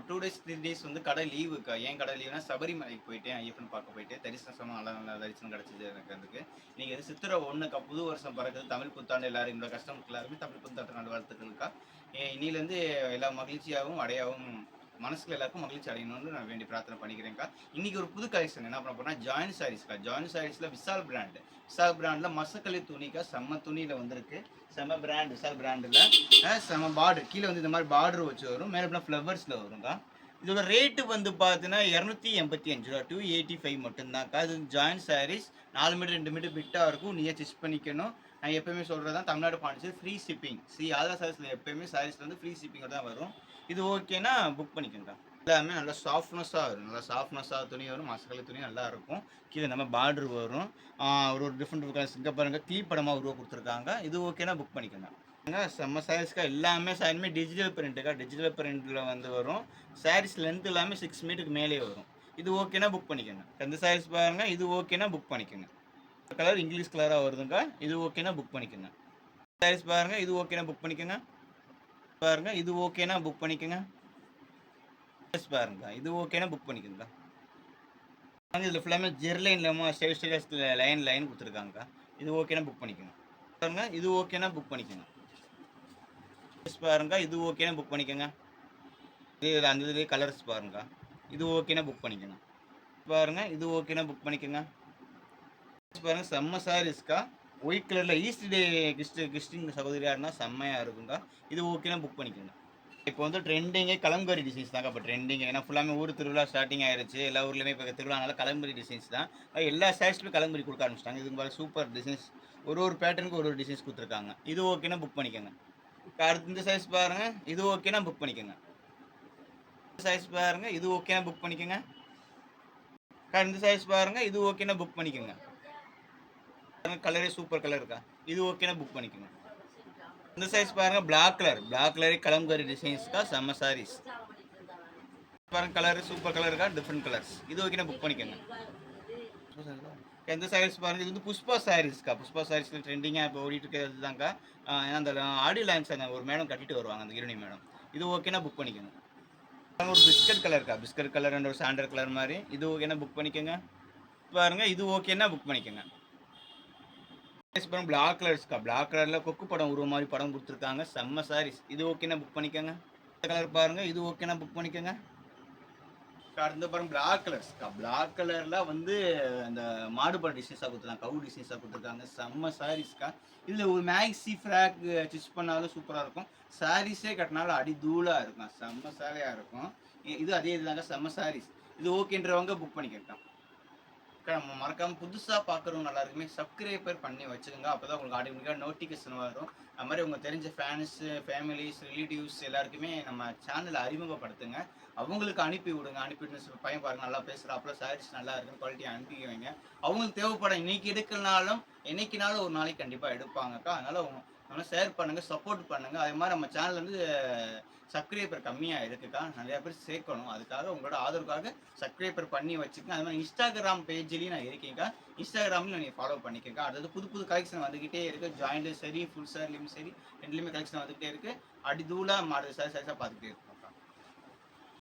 2 days 3 days வந்து கடை லீவுக்கா. ஏன் கடை லீவுனா சபரிமலைக்கு போயிட்டேன். ஐயப்பன் பார்க்க போயிட்டேன். தரிசனம் நல்லா நல்லா தரிசனம் கிடைச்சது எனக்கு அதுக்கு. இன்னைக்கு வந்து சித்திரை 1க்கா புது வருஷம் பிறக்குது. தமிழ் புத்தாண்டு எல்லாரும் என்னோட கஸ்டமருக்கு எல்லாருமே தமிழ் புத்தாண்டு நல்வாழ்த்துக்கள்க்கா. இன்னிலேருந்து எல்லா மகிழ்ச்சியாகவும் அடையாவும் மனசுல எல்லாருக்கும் மகிழ்ச்சி அடையணும்னு நான் வேண்டி பிரார்த்தனை பண்ணிக்கிறேன்க்கா. இன்னைக்கு ஒரு புது கலெக்ஷன் என்ன பண்ண போறேன்னா ஜாயின் சாரீஸ்க்கா. ஜாயின் சாரீஸ்ல விசால் பிராண்ட். விசால் பிராண்ட்ல மசக்களி துணிக்கா செம்ம துணியில வந்திருக்கு. செம்ம பிராண்ட் விசால் பிராண்டில் செம்ம பார்டர் கீழே வந்து இந்த மாதிரி பார்டர் வச்சு வரும். மேலே ஃப்ளவர்ஸில் வரும்க்கா. இதோட ரேட்டு வந்து பார்த்தீங்கன்னா ரூ. 285 285 மட்டும்தான்க்கா. இது ஜாயின் சாரீஸ் 4 மீட்டர் 2 மீட்டர் பிட்டாக இருக்கும். நீயே ஸ்டிச் பண்ணிக்கணும். நான் எப்பயுமே சொல்கிறது தான் தமிழ்நாடு பாண்டிச்சேரி ஃப்ரீ ஷிப்பிங். ஆதார் சாரீஸில் எப்பயுமே சாரீஸில் வந்து ஃப்ரீ ஷிப்பிங்கோட தான் வரும். இது ஓகேனா புக் பண்ணிக்கோங்க. எல்லாமே நல்லா சாஃப்ட்னஸாக வரும். நல்லா சாஃப்ட்னஸாக துணி வரும். மசக்கலை துணி நல்லா இருக்கும். கீழே நம்ம பார்டர் வரும். ஒரு டிஃப்ரெண்ட் கலர்ஸ் இங்கே பாருங்கள் படமாக உருவா கொடுத்துருக்காங்க. இது ஓகேனா புக் பண்ணிக்கோங்க. செம்ம சாரீஸ்க்கா. எல்லாமே சாரியுமே டிஜிட்டல் பிரிண்ட்டுக்கா. டிஜிட்டல் பிரிண்ட்டில் வந்து வரும். சாரீஸ் லென்த் எல்லாமே 6 மீட்டருக்கு மேலே வரும். இது ஓகேனா புக் பண்ணிக்கோங்க. எந்த சாரீஸ் பாருங்கள். இது ஓகேனா புக் பண்ணிக்கோங்க. கலர் இங்கிலீஷ் கலராக வருதுங்க. இது ஓகேனா புக் பண்ணிக்கோங்க. சாரீஸ் பாருங்கள். இது ஓகேனா புக் பண்ணிக்கோங்க. பாருங்கள். இது ஓகேனா புக் பண்ணிக்கோங்க. பாருங்க. இது ஓகேனா புக் பண்ணிக்கோங்க. இதில் ஃபுல்லாமே ஜெர்லைன்ல ஸ்டைல் லைன் கொடுத்துருக்காங்க. இது ஓகேனா புக் பண்ணிக்கோங்க. பாருங்க. இது ஓகேனா புக் பண்ணிக்கோங்க. பாருங்க. இது ஓகேனா புக் பண்ணிக்கோங்க. இது அந்த இதுலேயே கலர்ஸ் பாருங்க. இது ஓகேனா புக் பண்ணிக்கோங்க. பாருங்க. இது ஓகேனா புக் பண்ணிக்கோங்க. பாருங்க. செம்ம சாரீஸ்க்கா. ஒயிட் கலரில் ஈஸ்ட் டே கிறிஸ்டின் சகோதரியாக இருந்தால் செம்மையாக இருக்குங்க. இது ஓகேனா புக் பண்ணிக்கோங்க. இப்போ வந்து ட்ரெண்டிங்கே கலம்கரி டிசைன்ஸ் தாங்க. இப்போ ட்ரெண்டிங் ஏன்னா ஃபுல்லாமே ஊர் திருவிழா ஸ்டார்டிங் ஆயிருச்சு. எல்லா ஊர்லேயுமே இப்போ திருவிழானால கலம்கரி டிசைன்ஸ் தான். எல்லா சாரீஸ்லையும் கலம்கரி கொடுக்க ஆரம்பிச்சிட்டாங்க. இதுக்கு மேலே சூப்பர் டிசைன்ஸ். ஒரு பேட்டர்னுக்கு ஒரு டிசைன்ஸ் கொடுத்துருக்காங்க. இது ஓகேனா புக் பண்ணிக்கோங்க. அடுத்து இந்த சைஸ் பாருங்க. இது ஓகேனா புக் பண்ணிக்கோங்க. சைஸ் பாருங்க. இது ஓகேனா புக் பண்ணிக்கோங்க. இந்த சைஸ் பாருங்க. இது ஓகேனா புக் பண்ணிக்கோங்க. கலரே சூப்பர் கலர் இருக்கா. இது ஓகேனா புக் பண்ணிக்கோங்க. இந்த சைஸ் பாருங்க. பிளாக் கலரே கலம்கரி டிசைன்ஸ்க்கா. செம்ம சாரீஸ் பாருங்க. கலர் சூப்பர் கலர் இருக்கா. Different colours. இது ஓகேனா புக் பண்ணிக்கோங்க. எந்த சாரீஸ் பாருங்க. இது வந்து புஷ்பா சாரீஸ்க்கா. புஷ்பா சாரீஸ்ல ட்ரெண்டிங்காக இப்போ ஓடிட்டு இருக்கிறது தான்க்கா. ஏன்னா அந்த ஆடியோ லான்ச் ஒரு மேடம் கட்டிட்டு வருவாங்க. அந்த ஹீரோனி மேடம். இது ஓகேனா புக் பண்ணிக்கோங்க. ஒரு பிஸ்கட் கலர்க்கா. பிஸ்கட் கலர் அண்ட் ஒரு சாண்டல் கலர் மாதிரி. இது ஓகேனா புக் பண்ணிக்கோங்க. பாருங்க. இது ஓகேனா புக் பண்ணிக்கோங்க. பிளாக் கலர்ஸ்க்கா. பிளாக் கலரில் கொக்கு படம் உருவ மாதிரி படம் கொடுத்துருக்காங்க. செம்ம சாரீஸ். இது ஓகேனா புக் பண்ணிக்கோங்க. கலர் பாருங்க. இது ஓகேனா புக் பண்ணிக்கோங்க. அடுத்த பாருங்க. பிளாக் கலர்ஸ்க்கா. பிளாக் கலர்ல வந்து அந்த மாடுபாடு டிசைன்ஸாக கொடுத்துருக்காங்க. கவு டிசைன்ஸாக கொடுத்துருக்காங்க. செம்ம சாரீஸ்க்கா. இதில் ஒரு மேக்ஸி ஃப்ராக் ஸ்டிச் பண்ணாலும் சூப்பராக இருக்கும். சாரீஸே கட்டினாலும் அடி தூளாக இருக்கும். செம்ம சாரியாக இருக்கும். இது அதே இதுதாங்க. செம்ம சாரீஸ். இது ஓகேன்றவங்க புக் பண்ணிக்கலாம். மறக்காம புதுசாக பார்க்குறவங்க எல்லாருக்குமே சப்ஸ்கிரைபர் பண்ணி வச்சுக்கோங்க. அப்போ தான் உங்களுக்கு ஆட்டோமேட்டிக்காக நோட்டிஃபிகேஷன் வரும். அது மாதிரி உங்கள் தெரிஞ்ச ஃபேன்ஸு ஃபேமிலிஸ் ரிலேட்டிவ்ஸ் எல்லாருக்குமே நம்ம சேனலை அறிமுகப்படுத்துங்க. அவங்களுக்கு அனுப்பி விடுங்க. அனுப்பிவிட்டு பையன் பாருங்க நல்லா பேசுகிறாப்புல சாரீஸ் நல்லா இருக்குன்னு குவாலிட்டியாக அனுப்பி வைங்க. அவங்களுக்கு தேவைப்படும். இன்னைக்கு எடுக்கலனாலும் என்னைக்குனாலும் ஒரு நாளைக்கு கண்டிப்பாக எடுப்பாங்கக்கா. அதனால் ஷேர் பண்ணுங்கள், சப்போர்ட் பண்ணுங்கள். அது மாதிரி நம்ம சேனல் வந்து சப்ஸ்கிரைபர் கம்மியாக இருக்குக்கா. நிறையா பேர் சேர்க்கணும். அதுக்காக உங்களோட ஆதரவுக்காக சப்ஸ்கிரைபர் பண்ணி வச்சுக்கோங்க. அது மாதிரி இன்ஸ்டாகிராம் பேஜ்லேயும் நான் இருக்கேங்க்கா. இன்ஸ்டாகிராமில் நீங்கள் ஃபாலோ பண்ணிக்கோங்க. அடுத்தது புது புது கலெக்ஷன் வந்துக்கிட்டே இருக்குது. ஜாயிண்ட்லையும் சரி ஃபுல் சாரிலையும் சரி ரெண்டுலேயுமே கலெக்ஷன் வந்துக்கிட்டே இருக்குது. அடி தூளாக மாடல் சாரீஸாக பார்த்துக்கிட்டே இருக்குது.